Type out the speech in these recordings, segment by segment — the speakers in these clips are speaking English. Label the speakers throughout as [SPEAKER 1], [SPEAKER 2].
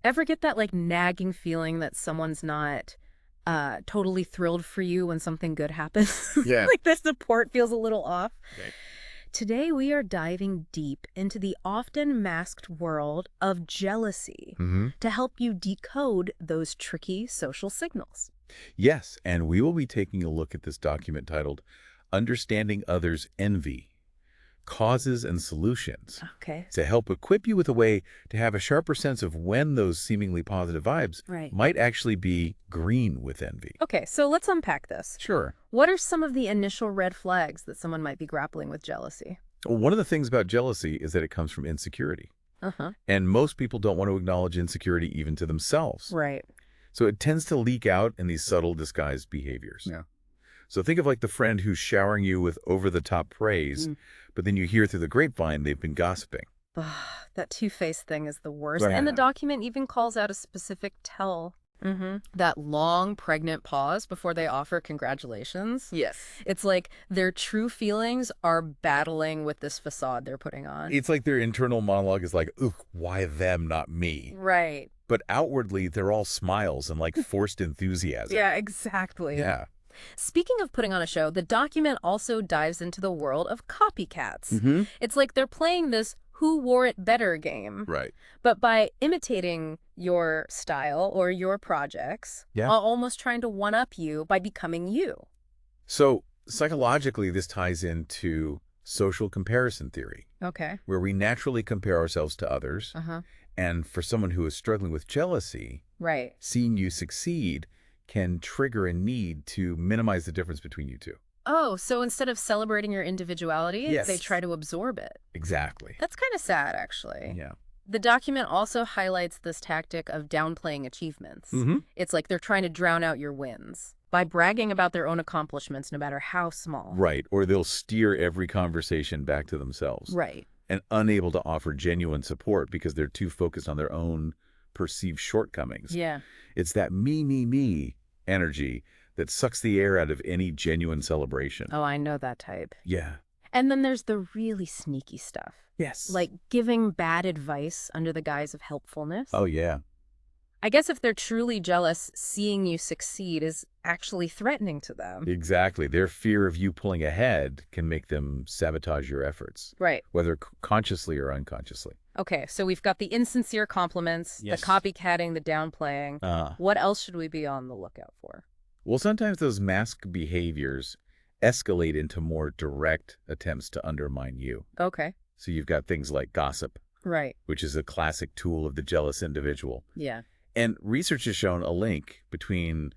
[SPEAKER 1] Ever get that like nagging feeling that someone's not totally thrilled for you when something good happens?
[SPEAKER 2] Yeah.
[SPEAKER 1] Like the support feels a little off.
[SPEAKER 2] Right.
[SPEAKER 1] Today we are diving deep into the often masked world of jealousy
[SPEAKER 2] hmm
[SPEAKER 1] to help you decode those tricky social signals.
[SPEAKER 2] Yes, and we will be taking a look at this document titled Understanding Others' Envy, Causes and Solutions,
[SPEAKER 1] Okay.
[SPEAKER 2] to help equip you with a way to have a sharper sense of when those seemingly positive vibes
[SPEAKER 1] Right.
[SPEAKER 2] might actually be green with envy.
[SPEAKER 1] Okay, so let's unpack this.
[SPEAKER 2] Sure.
[SPEAKER 1] What are some of the initial red flags that someone might be grappling with jealousy?
[SPEAKER 2] Well, one of the things about jealousy is that it comes from insecurity.
[SPEAKER 1] Uh-huh.
[SPEAKER 2] And most people don't want to acknowledge insecurity even to themselves.
[SPEAKER 1] Right.
[SPEAKER 2] So it tends to leak out in these subtle disguised behaviors.
[SPEAKER 3] Yeah.
[SPEAKER 2] So think of like the friend who's showering you with over-the-top praise, but then you hear through the grapevine they've been gossiping.
[SPEAKER 1] That two-faced thing is the worst.
[SPEAKER 2] Right.
[SPEAKER 1] And the document even calls out a specific tell. That long, pregnant pause before they offer congratulations.
[SPEAKER 3] Yes.
[SPEAKER 1] It's like their true feelings are battling with this facade they're putting on.
[SPEAKER 2] It's like their internal monologue is like, "Ugh, why them, not me?"
[SPEAKER 1] Right.
[SPEAKER 2] But outwardly, they're all smiles and like forced enthusiasm.
[SPEAKER 1] Yeah, exactly.
[SPEAKER 2] Yeah.
[SPEAKER 1] Speaking of putting on a show, the document also dives into the world of copycats. It's like they're playing this who wore it better game.
[SPEAKER 2] Right.
[SPEAKER 1] But by imitating your style or your projects,
[SPEAKER 2] Yeah.
[SPEAKER 1] almost trying to one-up you by becoming you.
[SPEAKER 2] So psychologically, this ties into social comparison theory,
[SPEAKER 1] Okay.
[SPEAKER 2] where we naturally compare ourselves to others.
[SPEAKER 1] Uh-huh.
[SPEAKER 2] And for someone who is struggling with jealousy,
[SPEAKER 1] Right.
[SPEAKER 2] seeing you succeed can trigger a need to minimize the difference between you two.
[SPEAKER 1] Oh, so instead of celebrating your individuality,
[SPEAKER 2] Yes.
[SPEAKER 1] they try to absorb it.
[SPEAKER 2] Exactly.
[SPEAKER 1] That's kind of sad, actually.
[SPEAKER 2] Yeah.
[SPEAKER 1] The document also highlights this tactic of downplaying achievements.
[SPEAKER 2] Mm-hmm.
[SPEAKER 1] It's like they're trying to drown out your wins by bragging about their own accomplishments, no matter how small.
[SPEAKER 2] Right. Or they'll steer every conversation back to themselves.
[SPEAKER 1] Right.
[SPEAKER 2] And unable to offer genuine support because they're too focused on their own perceived shortcomings.
[SPEAKER 1] Yeah.
[SPEAKER 2] It's that me energy that sucks the air out of any genuine celebration.
[SPEAKER 1] Oh, I know that type.
[SPEAKER 2] Yeah.
[SPEAKER 1] And then there's the really sneaky stuff,
[SPEAKER 2] Yes.
[SPEAKER 1] like giving bad advice under the guise of helpfulness.
[SPEAKER 2] Oh, yeah.
[SPEAKER 1] I guess if they're truly jealous, seeing you succeed is actually threatening to them.
[SPEAKER 2] Exactly. Their fear of you pulling ahead can make them sabotage your efforts,
[SPEAKER 1] Right.
[SPEAKER 2] whether consciously or unconsciously.
[SPEAKER 1] Okay, so we've got the insincere compliments,
[SPEAKER 2] Yes.
[SPEAKER 1] the copycatting, the downplaying. What else should we be on the lookout for?
[SPEAKER 2] Well, sometimes those masked behaviors escalate into more direct attempts to undermine you.
[SPEAKER 1] Okay.
[SPEAKER 2] So you've got things like gossip,
[SPEAKER 1] Right.
[SPEAKER 2] which is a classic tool of the jealous individual.
[SPEAKER 1] Yeah.
[SPEAKER 2] And research has shown a link between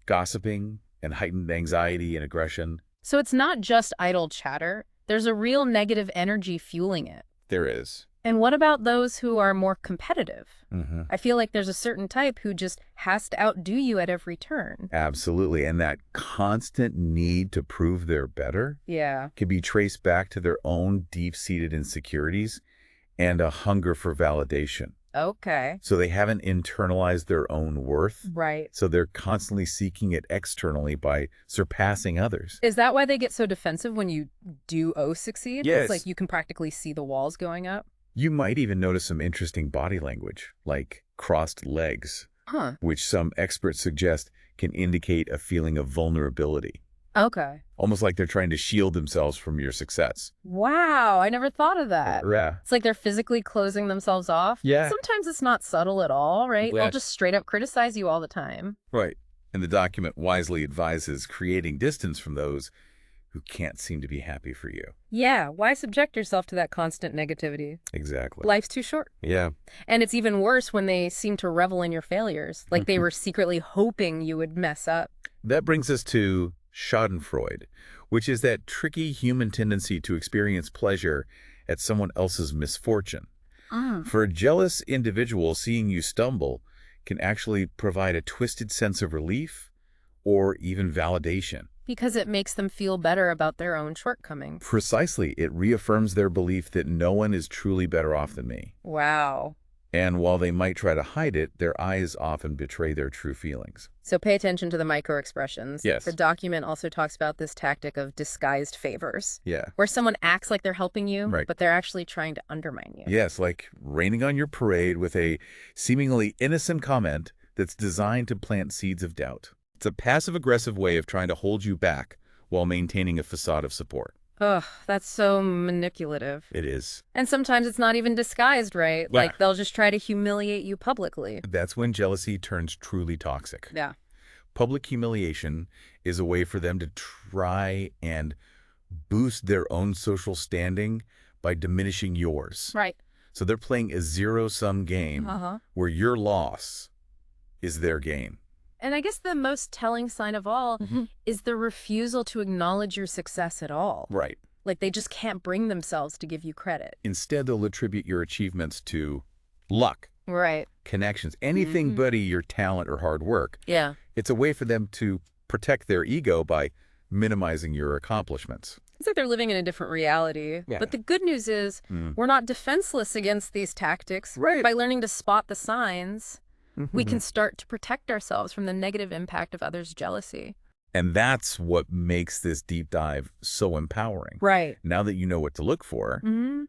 [SPEAKER 2] gossiping and heightened anxiety and aggression.
[SPEAKER 1] So it's not just idle chatter. There's a real negative energy fueling it.
[SPEAKER 2] There is.
[SPEAKER 1] And what about those who are more competitive?
[SPEAKER 2] Mm-hmm.
[SPEAKER 1] I feel like there's a certain type who just has to outdo you at every turn.
[SPEAKER 2] Absolutely. And that constant need to prove they're better
[SPEAKER 1] Yeah.
[SPEAKER 2] can be traced back to their own deep-seated insecurities and a hunger for validation.
[SPEAKER 1] Okay.
[SPEAKER 2] So they haven't internalized their own worth.
[SPEAKER 1] Right.
[SPEAKER 2] So they're constantly seeking it externally by surpassing others.
[SPEAKER 1] Is that why they get so defensive when you do succeed?
[SPEAKER 2] Yes.
[SPEAKER 1] It's like you can practically see the walls going up?
[SPEAKER 2] You might even notice some interesting body language, like crossed legs,
[SPEAKER 1] Huh.
[SPEAKER 2] which some experts suggest can indicate a feeling of vulnerability,
[SPEAKER 1] Okay.
[SPEAKER 2] almost like they're trying to shield themselves from your success.
[SPEAKER 1] Wow, I never thought of that.
[SPEAKER 2] Yeah.
[SPEAKER 1] It's like they're physically closing themselves off.
[SPEAKER 2] Yeah.
[SPEAKER 1] Sometimes it's not subtle at all, right?
[SPEAKER 2] Yeah.
[SPEAKER 1] They'll just straight up criticize you all the time.
[SPEAKER 2] Right. And the document wisely advises creating distance from those who can't seem to be happy for you.
[SPEAKER 1] Yeah, why subject yourself to that constant negativity?
[SPEAKER 2] Exactly.
[SPEAKER 1] Life's too short.
[SPEAKER 2] Yeah.
[SPEAKER 1] And it's even worse when they seem to revel in your failures, like they were secretly hoping you would mess up.
[SPEAKER 2] That brings us to Schadenfreude, which is that tricky human tendency to experience pleasure at someone else's misfortune. For a jealous individual, seeing you stumble can actually provide a twisted sense of relief or even validation.
[SPEAKER 1] Because it makes them feel better about their own shortcomings.
[SPEAKER 2] Precisely, it reaffirms their belief that no one is truly better off than me.
[SPEAKER 1] Wow.
[SPEAKER 2] And while they might try to hide it, their eyes often betray their true feelings.
[SPEAKER 1] So pay attention to the micro-expressions.
[SPEAKER 2] Yes.
[SPEAKER 1] The document also talks about this tactic of disguised favors,
[SPEAKER 2] Yeah.
[SPEAKER 1] where someone acts like they're helping you,
[SPEAKER 2] Right.
[SPEAKER 1] but they're actually trying to undermine you.
[SPEAKER 2] Yes, like raining on your parade with a seemingly innocent comment that's designed to plant seeds of doubt. It's a passive-aggressive way of trying to hold you back while maintaining a facade of support.
[SPEAKER 1] Ugh, that's so manipulative.
[SPEAKER 2] It is.
[SPEAKER 1] And sometimes it's not even disguised, right?
[SPEAKER 2] Yeah.
[SPEAKER 1] Like, they'll just try to humiliate you publicly.
[SPEAKER 2] That's when jealousy turns truly toxic.
[SPEAKER 1] Yeah.
[SPEAKER 2] Public humiliation is a way for them to try and boost their own social standing by diminishing yours.
[SPEAKER 1] Right.
[SPEAKER 2] So they're playing a zero-sum game where your loss is their gain.
[SPEAKER 1] And I guess the most telling sign of all is the refusal to acknowledge your success at all.
[SPEAKER 2] Right.
[SPEAKER 1] Like, they just can't bring themselves to give you credit.
[SPEAKER 2] Instead, they'll attribute your achievements to luck,
[SPEAKER 1] Right.
[SPEAKER 2] connections, anything but your talent or hard work.
[SPEAKER 1] Yeah.
[SPEAKER 2] It's a way for them to protect their ego by minimizing your accomplishments.
[SPEAKER 1] It's like they're living in a different reality.
[SPEAKER 2] Yeah.
[SPEAKER 1] But the good news is we're not defenseless against these tactics.
[SPEAKER 2] Right.
[SPEAKER 1] By learning to spot the signs, we can start to protect ourselves from the negative impact of others' jealousy.
[SPEAKER 2] And that's what makes this deep dive so empowering.
[SPEAKER 1] Right.
[SPEAKER 2] Now that you know what to look for,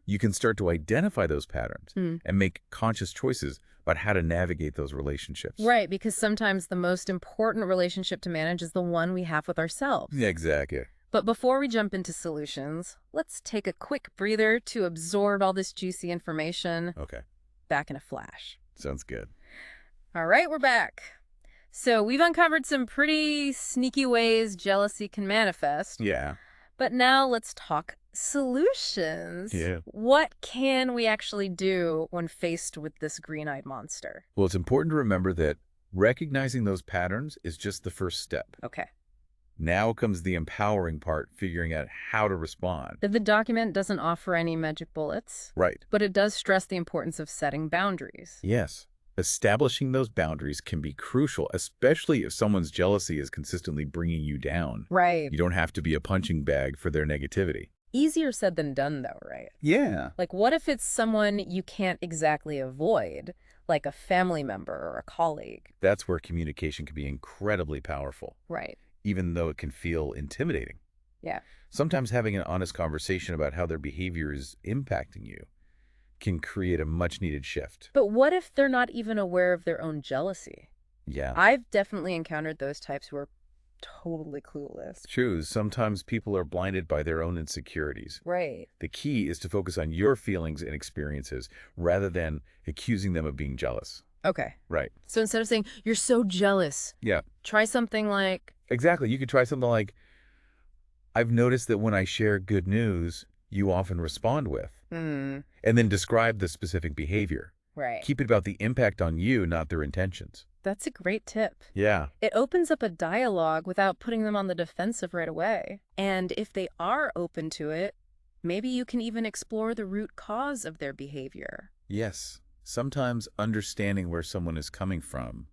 [SPEAKER 2] you can start to identify those patterns and make conscious choices about how to navigate those relationships.
[SPEAKER 1] Right, because sometimes the most important relationship to manage is the one we have with ourselves.
[SPEAKER 2] Yeah, exactly.
[SPEAKER 1] But before we jump into solutions, let's take a quick breather to absorb all this juicy information.
[SPEAKER 2] Okay.
[SPEAKER 1] Back in a flash.
[SPEAKER 2] Sounds good.
[SPEAKER 1] All right, we're back. So we've uncovered some pretty sneaky ways jealousy can manifest.
[SPEAKER 2] Yeah.
[SPEAKER 1] But now let's talk solutions.
[SPEAKER 2] Yeah.
[SPEAKER 1] What can we actually do when faced with this green-eyed monster?
[SPEAKER 2] Well, it's important to remember that recognizing those patterns is just the first step.
[SPEAKER 1] Okay.
[SPEAKER 2] Now comes the empowering part, figuring out how to respond.
[SPEAKER 1] The document doesn't offer any magic bullets,
[SPEAKER 2] Right.
[SPEAKER 1] but it does stress the importance of setting boundaries.
[SPEAKER 2] Yes. Establishing those boundaries can be crucial, especially if someone's jealousy is consistently bringing you down.
[SPEAKER 1] Right.
[SPEAKER 2] You don't have to be a punching bag for their negativity.
[SPEAKER 1] Easier said than done, though, right?
[SPEAKER 2] Yeah.
[SPEAKER 1] Like, what if it's someone you can't exactly avoid, like a family member or a colleague?
[SPEAKER 2] That's where communication can be incredibly powerful,
[SPEAKER 1] Right.
[SPEAKER 2] even though it can feel intimidating.
[SPEAKER 1] Yeah.
[SPEAKER 2] Sometimes having an honest conversation about how their behavior is impacting you can create a much-needed shift.
[SPEAKER 1] But what if they're not even aware of their own jealousy?
[SPEAKER 2] Yeah.
[SPEAKER 1] I've definitely encountered those types who are totally clueless.
[SPEAKER 2] True. Sometimes people are blinded by their own insecurities.
[SPEAKER 1] Right.
[SPEAKER 2] The key is to focus on your feelings and experiences rather than accusing them of being jealous.
[SPEAKER 1] Okay.
[SPEAKER 2] Right.
[SPEAKER 1] So instead of saying, you're so jealous,
[SPEAKER 2] Yeah,
[SPEAKER 1] try something like,
[SPEAKER 2] exactly. You could try something like, I've noticed that when I share good news, you often respond with, and then describe the specific behavior.
[SPEAKER 1] right.
[SPEAKER 2] Keep it about the impact on you, not their intentions.
[SPEAKER 1] That's a great tip.
[SPEAKER 2] Yeah.
[SPEAKER 1] It opens up a dialogue without putting them on the defensive right away. And if they are open to it, maybe you can even explore the root cause of their behavior.
[SPEAKER 2] Yes. Sometimes understanding where someone is coming from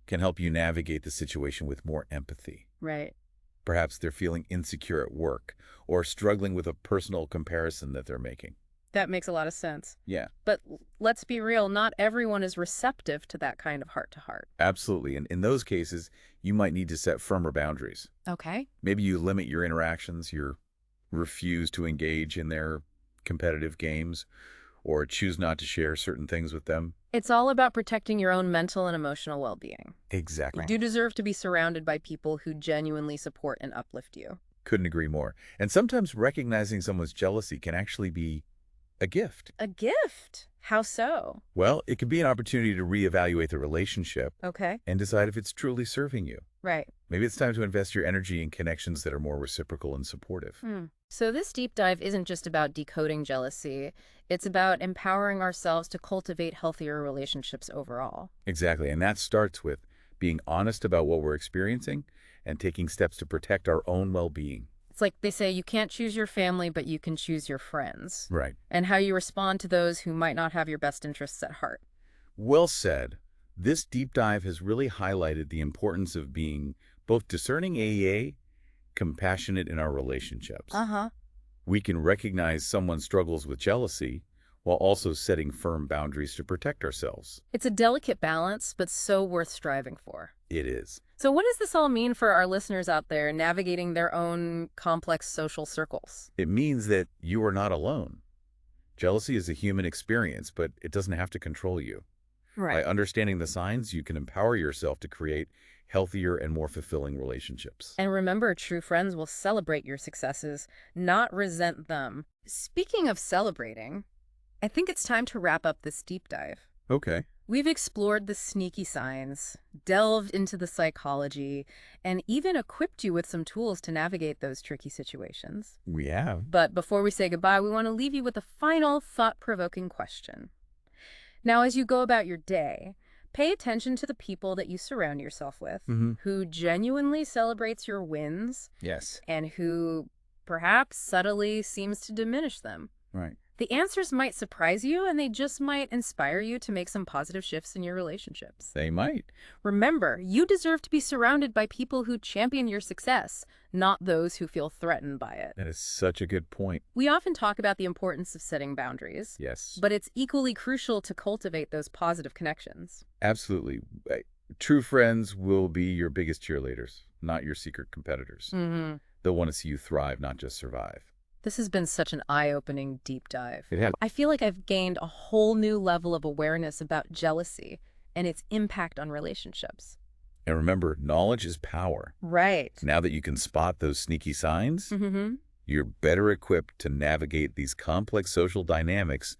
[SPEAKER 2] can help you navigate the situation with more empathy.
[SPEAKER 1] Right.
[SPEAKER 2] Perhaps they're feeling insecure at work or struggling with a personal comparison that they're making.
[SPEAKER 1] That makes a lot of sense.
[SPEAKER 2] Yeah,
[SPEAKER 1] But let's be real, not everyone is receptive to that kind of heart-to-heart.
[SPEAKER 2] absolutely. And in those cases, you might need to set firmer boundaries.
[SPEAKER 1] Okay.
[SPEAKER 2] Maybe you limit your interactions, you refuse to engage in their competitive games, or choose not to share certain things with them.
[SPEAKER 1] It's all about protecting your own mental and emotional well-being.
[SPEAKER 2] Exactly.
[SPEAKER 1] You do deserve to be surrounded by people who genuinely support and uplift you.
[SPEAKER 2] Couldn't agree more. And sometimes recognizing someone's jealousy can actually be a gift.
[SPEAKER 1] A gift? How so?
[SPEAKER 2] Well, it can be an opportunity to reevaluate the relationship
[SPEAKER 1] Okay.
[SPEAKER 2] and decide if it's truly serving you.
[SPEAKER 1] Right.
[SPEAKER 2] Maybe it's time to invest your energy in connections that are more reciprocal and supportive.
[SPEAKER 1] So this deep dive isn't just about decoding jealousy. It's about empowering ourselves to cultivate healthier relationships overall.
[SPEAKER 2] Exactly. And that starts with being honest about what we're experiencing and taking steps to protect our own well-being.
[SPEAKER 1] It's like they say, you can't choose your family, but you can choose your friends.
[SPEAKER 2] Right.
[SPEAKER 1] And how you respond to those who might not have your best interests at heart.
[SPEAKER 2] Well said. This deep dive has really highlighted the importance of being both discerning AEA, compassionate in our relationships.
[SPEAKER 1] Uh-huh.
[SPEAKER 2] We can recognize someone struggles with jealousy while also setting firm boundaries to protect ourselves.
[SPEAKER 1] It's a delicate balance, but so worth striving for.
[SPEAKER 2] It is.
[SPEAKER 1] So what does this all mean for our listeners out there navigating their own complex social circles?
[SPEAKER 2] It means that you are not alone. Jealousy is a human experience, but it doesn't have to control you. By understanding the signs, you can empower yourself to create healthier and more fulfilling relationships.
[SPEAKER 1] And remember, true friends will celebrate your successes, not resent them. Speaking of celebrating, I think it's time to wrap up this deep dive.
[SPEAKER 2] Okay.
[SPEAKER 1] We've explored the sneaky signs, delved into the psychology, and even equipped you with some tools to navigate those tricky situations.
[SPEAKER 2] We have.
[SPEAKER 1] But before we say goodbye, we want to leave you with a final thought-provoking question. Now, as you go about your day, pay attention to the people that you surround yourself with, who genuinely celebrates your wins
[SPEAKER 2] Yes.
[SPEAKER 1] and who perhaps subtly seems to diminish them.
[SPEAKER 2] Right.
[SPEAKER 1] The answers might surprise you, and they just might inspire you to make some positive shifts in your relationships.
[SPEAKER 2] They might.
[SPEAKER 1] Remember, you deserve to be surrounded by people who champion your success, not those who feel threatened by it.
[SPEAKER 2] That is such a good point.
[SPEAKER 1] We often talk about the importance of setting boundaries,
[SPEAKER 2] Yes.
[SPEAKER 1] but it's equally crucial to cultivate those positive connections.
[SPEAKER 2] Absolutely. True friends will be your biggest cheerleaders, not your secret competitors. They'll want to see you thrive, not just survive.
[SPEAKER 1] This has been such an eye-opening deep dive.
[SPEAKER 2] It has.
[SPEAKER 1] I feel like I've gained a whole new level of awareness about jealousy and its impact on relationships.
[SPEAKER 2] And remember, knowledge is power.
[SPEAKER 1] Right.
[SPEAKER 2] Now that you can spot those sneaky signs,
[SPEAKER 1] Mm-hmm.
[SPEAKER 2] you're better equipped to navigate these complex social dynamics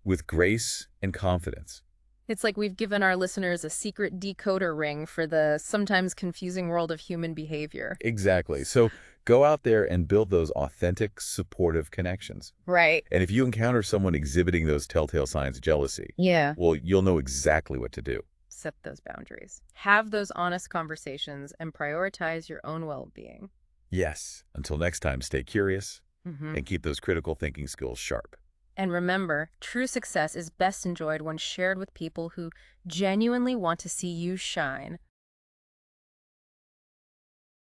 [SPEAKER 2] with grace and confidence.
[SPEAKER 1] It's like we've given our listeners a secret decoder ring for the sometimes confusing world of human behavior.
[SPEAKER 2] Exactly. So go out there and build those authentic, supportive connections.
[SPEAKER 1] Right.
[SPEAKER 2] And if you encounter someone exhibiting those telltale signs of jealousy,
[SPEAKER 1] Yeah.
[SPEAKER 2] well, you'll know exactly what to do.
[SPEAKER 1] Set those boundaries. Have those honest conversations and prioritize your own well-being.
[SPEAKER 2] Yes. Until next time, stay curious
[SPEAKER 1] Mm-hmm.
[SPEAKER 2] and keep those critical thinking skills sharp.
[SPEAKER 1] And remember, true success is best enjoyed when shared with people who genuinely want to see you shine,